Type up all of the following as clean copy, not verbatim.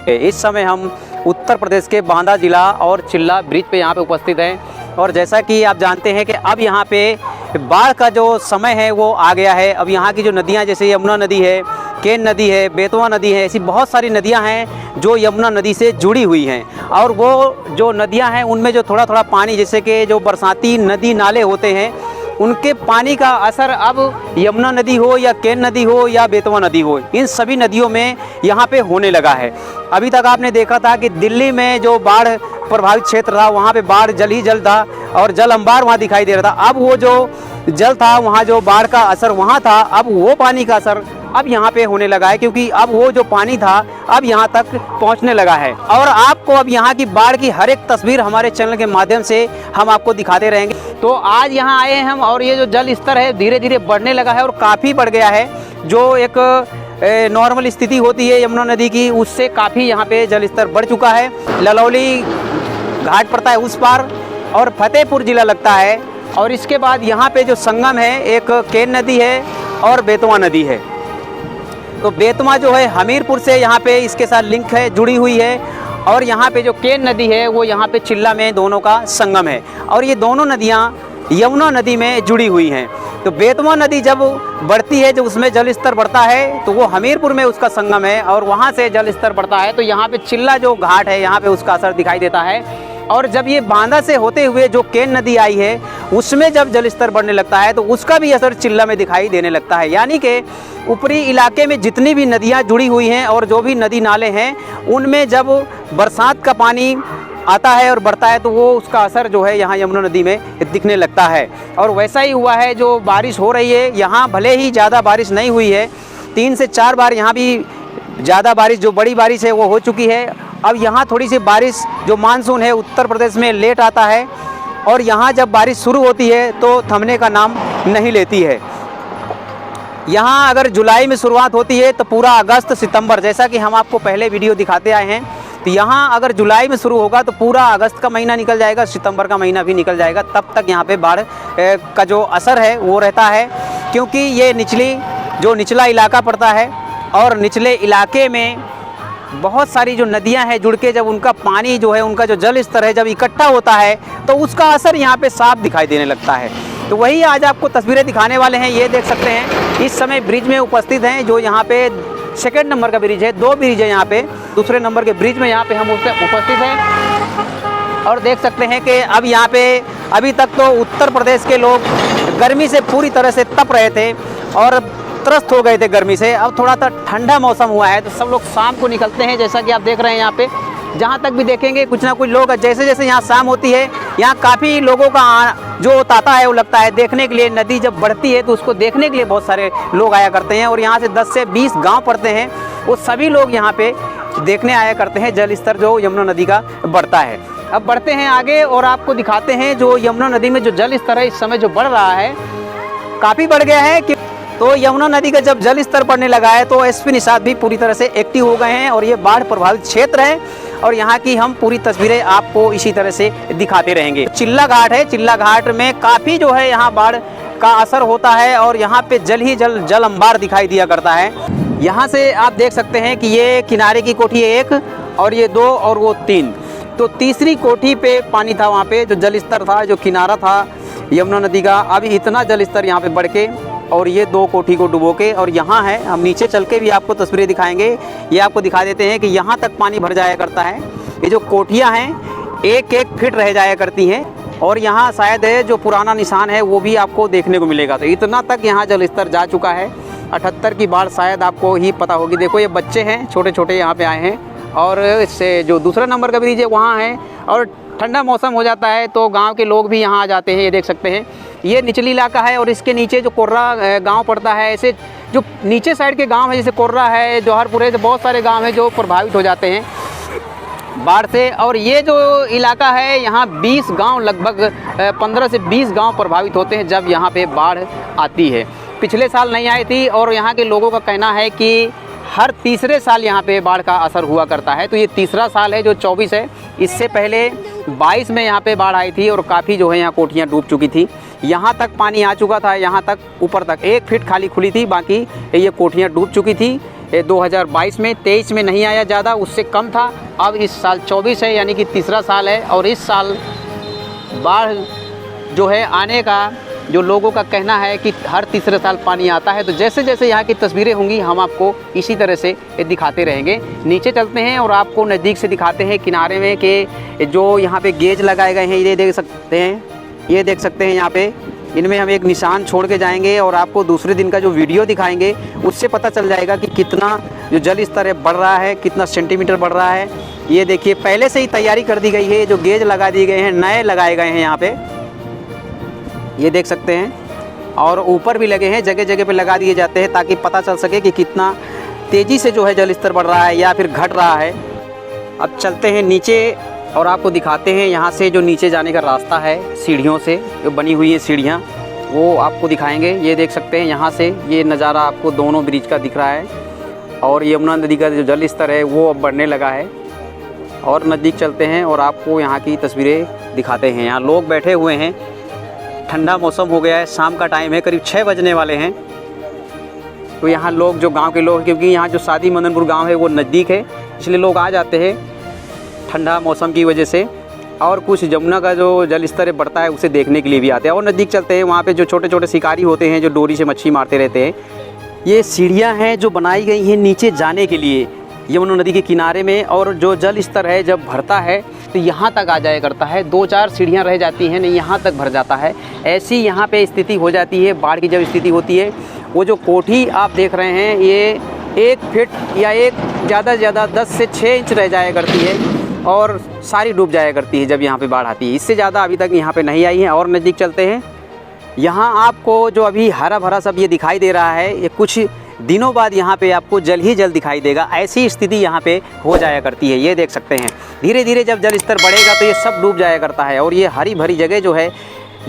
इस समय हम उत्तर प्रदेश के बांदा जिला और चिल्ला ब्रिज पे यहाँ पे उपस्थित हैं और जैसा कि आप जानते हैं कि अब यहाँ पे बाढ़ का जो समय है वो आ गया है। अब यहाँ की जो नदियाँ जैसे यमुना नदी है, केन नदी है, बेतवा नदी है, ऐसी बहुत सारी नदियाँ हैं जो यमुना नदी से जुड़ी हुई हैं। और वो जो नदियाँ हैं उनमें जो थोड़ा थोड़ा पानी जैसे कि जो बरसाती नदी नाले होते हैं उनके पानी का असर अब यमुना नदी हो या केन नदी हो या बेतवा नदी हो, इन सभी नदियों में यहाँ पे होने लगा है। अभी तक आपने देखा था कि दिल्ली में जो बाढ़ प्रभावित क्षेत्र था वहाँ पे बाढ़ जल ही जल था और जल अंबार वहाँ दिखाई दे रहा था। अब वो जो जल था वहाँ जो बाढ़ का असर वहाँ था, अब वो पानी का असर अब यहाँ पे होने लगा है, क्योंकि अब वो जो पानी था अब यहाँ तक पहुँचने लगा है। और आपको अब यहाँ की बाढ़ की हर एक तस्वीर हमारे चैनल के माध्यम से हम आपको दिखाते रहेंगे। तो आज यहाँ आए हैं हम और ये जो जल स्तर है धीरे धीरे बढ़ने लगा है और काफ़ी बढ़ गया है। जो एक नॉर्मल स्थिति होती है यमुना नदी की उससे काफ़ी यहाँ पे जल स्तर बढ़ चुका है। ललौली घाट पड़ता है उस पार और फतेहपुर ज़िला लगता है और इसके बाद यहाँ पे जो संगम है एक केन नदी है और बेतवा नदी है। तो बेतवा जो है हमीरपुर से यहाँ पे इसके साथ लिंक है, जुड़ी हुई है और यहाँ पे जो केन नदी है वो यहाँ पे चिल्ला में दोनों का संगम है और ये दोनों नदियाँ यमुना नदी में जुड़ी हुई हैं। तो बेतवा नदी जब बढ़ती है, जब उसमें जल स्तर बढ़ता है तो वो हमीरपुर में उसका संगम है और वहाँ से जल स्तर बढ़ता है तो यहाँ पे चिल्ला जो घाट है यहाँ पे उसका असर दिखाई देता है। और जब ये बांदा से होते हुए जो केन नदी आई है उसमें जब जल स्तर बढ़ने लगता है तो उसका भी असर चिल्ला में दिखाई देने लगता है। यानी कि ऊपरी इलाके में जितनी भी नदियाँ जुड़ी हुई हैं और जो भी नदी नाले हैं उनमें जब बरसात का पानी आता है और बढ़ता है तो वो उसका असर जो है यहाँ यमुना नदी में दिखने लगता है। और वैसा ही हुआ है, जो बारिश हो रही है यहाँ भले ही ज़्यादा बारिश नहीं हुई है, 3 से 4 बार यहाँ भी ज़्यादा बारिश जो बड़ी बारिश है वो हो चुकी है। अब यहाँ थोड़ी सी बारिश जो मानसून है उत्तर प्रदेश में लेट आता है और यहाँ जब बारिश शुरू होती है तो थमने का नाम नहीं लेती है। यहाँ अगर जुलाई में शुरुआत होती है तो पूरा अगस्त सितंबर, जैसा कि हम आपको पहले वीडियो दिखाते आए हैं, तो यहाँ अगर जुलाई में शुरू होगा तो पूरा अगस्त का महीना निकल जाएगा, सितंबर का महीना भी निकल जाएगा। तब तक यहाँ पे बाढ़ का जो असर है वो रहता है, क्योंकि ये निचला इलाका पड़ता है और निचले इलाके में बहुत सारी जो नदियां हैं जुड़ के जब उनका पानी जो है, उनका जो जल स्तर है जब इकट्ठा होता है तो उसका असर यहाँ पे साफ दिखाई देने लगता है। तो वही आज आपको तस्वीरें दिखाने वाले हैं। ये देख सकते हैं इस समय ब्रिज में उपस्थित हैं, जो यहाँ पे 2 नंबर का ब्रिज है, 2 ब्रिज है यहाँ पे। दूसरे नंबर के ब्रिज में यहाँ पे हम उससे उपस्थित हैं और देख सकते हैं कि अब यहाँ पे अभी तक तो उत्तर प्रदेश के लोग गर्मी से पूरी तरह से तप रहे थे और त्रस्त हो गए थे गर्मी से। अब थोड़ा सा ठंडा मौसम हुआ है तो सब लोग शाम को निकलते हैं, जैसा कि आप देख रहे हैं यहाँ पे। जहाँ तक भी देखेंगे कुछ ना कुछ लोग, जैसे जैसे यहाँ शाम होती है यहाँ काफ़ी लोगों का जो तांता है वो लगता है देखने के लिए। नदी जब बढ़ती है तो उसको देखने के लिए बहुत सारे लोग आया करते हैं और यहाँ से 10 से 20 गाँव पड़ते हैं, वो सभी लोग यहाँ पे देखने आया करते हैं जल स्तर जो यमुना नदी का बढ़ता है। अब बढ़ते हैं आगे और आपको दिखाते हैं जो यमुना नदी में जो जल स्तर है इस समय जो बढ़ रहा है, काफ़ी बढ़ गया है। कि तो यमुना नदी का जब जल स्तर बढ़ने लगा है तो एसपी निषाद भी पूरी तरह से एक्टिव हो गए हैं और ये बाढ़ प्रभावित क्षेत्र है और यहाँ की हम पूरी तस्वीरें आपको इसी तरह से दिखाते रहेंगे। चिल्ला घाट है, चिल्ला घाट में काफ़ी जो है यहाँ बाढ़ का असर होता है और यहाँ पे जल अंबार दिखाई दिया करता है। यहाँ से आप देख सकते हैं कि ये किनारे की कोठी है 1 और ये 2 और वो 3, तो तीसरी कोठी पे पानी था, वहाँ पे जो जल स्तर था, जो किनारा था यमुना नदी का, अभी इतना जल स्तर यहाँ पे बढ़ के और ये 2 कोठी को डुबो के और यहाँ है। हम नीचे चल के भी आपको तस्वीरें दिखाएंगे, ये आपको दिखा देते हैं कि यहाँ तक पानी भर जाया करता है। ये जो कोठियाँ हैं 1-1 फीट रह जाया करती हैं और यहाँ शायद है जो पुराना निशान है वो भी आपको देखने को मिलेगा। तो इतना तक यहाँ जल स्तर जा चुका है। 78 की बाढ़ शायद आपको ही पता होगी। देखो ये बच्चे हैं छोटे छोटे यहाँ पे आए हैं और इससे जो दूसरा नंबर का ब्रिज है वहाँ है और ठंडा मौसम हो जाता है तो गांव के लोग भी यहाँ आ जाते हैं। ये देख सकते हैं ये निचली इलाका है और इसके नीचे जो कोर्रा गांव पड़ता है, ऐसे जो नीचे साइड के गांव है जैसे कोर्रा है, जौहरपुर है, तो बहुत सारे गांव हैं जो प्रभावित हो जाते हैं बाढ़ से। और ये जो इलाका है यहाँ 20 गांव, लगभग 15 से 20 गांव प्रभावित होते हैं जब यहाँ पे बाढ़ आती है। पिछले साल नहीं आई थी और यहाँ के लोगों का कहना है कि हर तीसरे साल यहाँ पे बाढ़ का असर हुआ करता है। तो ये तीसरा साल है जो 24 है। इससे पहले 22 में यहाँ पे बाढ़ आई थी और काफ़ी जो है यहाँ कोठियाँ डूब चुकी थी। यहाँ तक पानी आ चुका था, यहाँ तक ऊपर तक 1 फीट खाली खुली थी, बाकी ये कोठियाँ डूब चुकी थी। 2022 में, 23 में नहीं आया ज़्यादा, उससे कम था। अब इस साल 24 है, यानी कि तीसरा साल है और इस साल बाढ़ जो है आने का जो लोगों का कहना है कि हर तीसरे साल पानी आता है। तो जैसे जैसे यहाँ की तस्वीरें होंगी हम आपको इसी तरह से दिखाते रहेंगे। नीचे चलते हैं और आपको नज़दीक से दिखाते हैं किनारे में कि जो यहाँ पे गेज लगाए गए हैं, ये देख सकते हैं, ये देख सकते हैं यहाँ पे। इनमें हम एक निशान छोड़ के जाएंगे और आपको दूसरे दिन का जो वीडियो दिखाएंगे उससे पता चल जाएगा कि कितना जो जल स्तर है बढ़ रहा है, कितना सेंटीमीटर बढ़ रहा है। ये देखिए पहले से ही तैयारी कर दी गई है, जो गेज लगा दिए गए हैं, नए लगाए गए हैं यहाँ पे, ये देख सकते हैं। और ऊपर भी लगे हैं, जगह जगह पे लगा दिए जाते हैं ताकि पता चल सके कि कितना तेज़ी से जो है जल स्तर बढ़ रहा है या फिर घट रहा है। अब चलते हैं नीचे और आपको दिखाते हैं यहाँ से जो नीचे जाने का रास्ता है, सीढ़ियों से जो बनी हुई है सीढ़ियाँ, वो आपको दिखाएंगे। ये देख सकते हैं यहाँ से ये नज़ारा आपको दोनों ब्रिज का दिख रहा है और यमुना नदी का जो जल स्तर है वो अब बढ़ने लगा है। और नज़दीक चलते हैं और आपको यहाँ की तस्वीरें दिखाते हैं। यहाँ लोग बैठे हुए हैं, ठंडा मौसम हो गया है, शाम का टाइम है, करीब 6 बजने वाले हैं। तो यहाँ लोग, जो गांव के लोग, क्योंकि यहाँ जो शादी मदनपुर गांव है वो नज़दीक है, इसलिए लोग आ जाते हैं ठंडा मौसम की वजह से। और कुछ यमुना का जो जल स्तर बढ़ता है उसे देखने के लिए भी आते हैं। और नज़दीक चलते हैं, वहाँ पे जो छोटे छोटे शिकारी होते हैं जो डोरी से मच्छी मारते रहते हैं। ये सीढ़ियाँ हैं जो बनाई गई हैं नीचे जाने के लिए यमुना नदी के किनारे में। और जो जल स्तर है जब भरता है तो यहाँ तक आ जाया करता है, 2-4 सीढ़ियाँ रह जाती हैं, नहीं यहाँ तक भर जाता है। ऐसी यहाँ पे स्थिति हो जाती है बाढ़ की जब स्थिति होती है। वो जो कोठी आप देख रहे हैं ये 1 फीट या एक ज़्यादा से ज़्यादा 10 से 6 इंच रह जाया करती है और सारी डूब जाया करती है जब यहाँ पे बाढ़ आती है। इससे ज़्यादा अभी तक यहाँ पे नहीं आई है। और नज़दीक चलते हैं, यहाँ आपको जो अभी हरा भरा सब ये दिखाई दे रहा है, ये कुछ दिनों बाद यहाँ पे आपको जल ही जल दिखाई देगा। ऐसी स्थिति यहाँ पे हो जाया करती है, ये देख सकते हैं। धीरे धीरे जब जल स्तर बढ़ेगा तो ये सब डूब जाया करता है और ये हरी भरी जगह जो है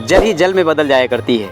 जल ही जल में बदल जाया करती है।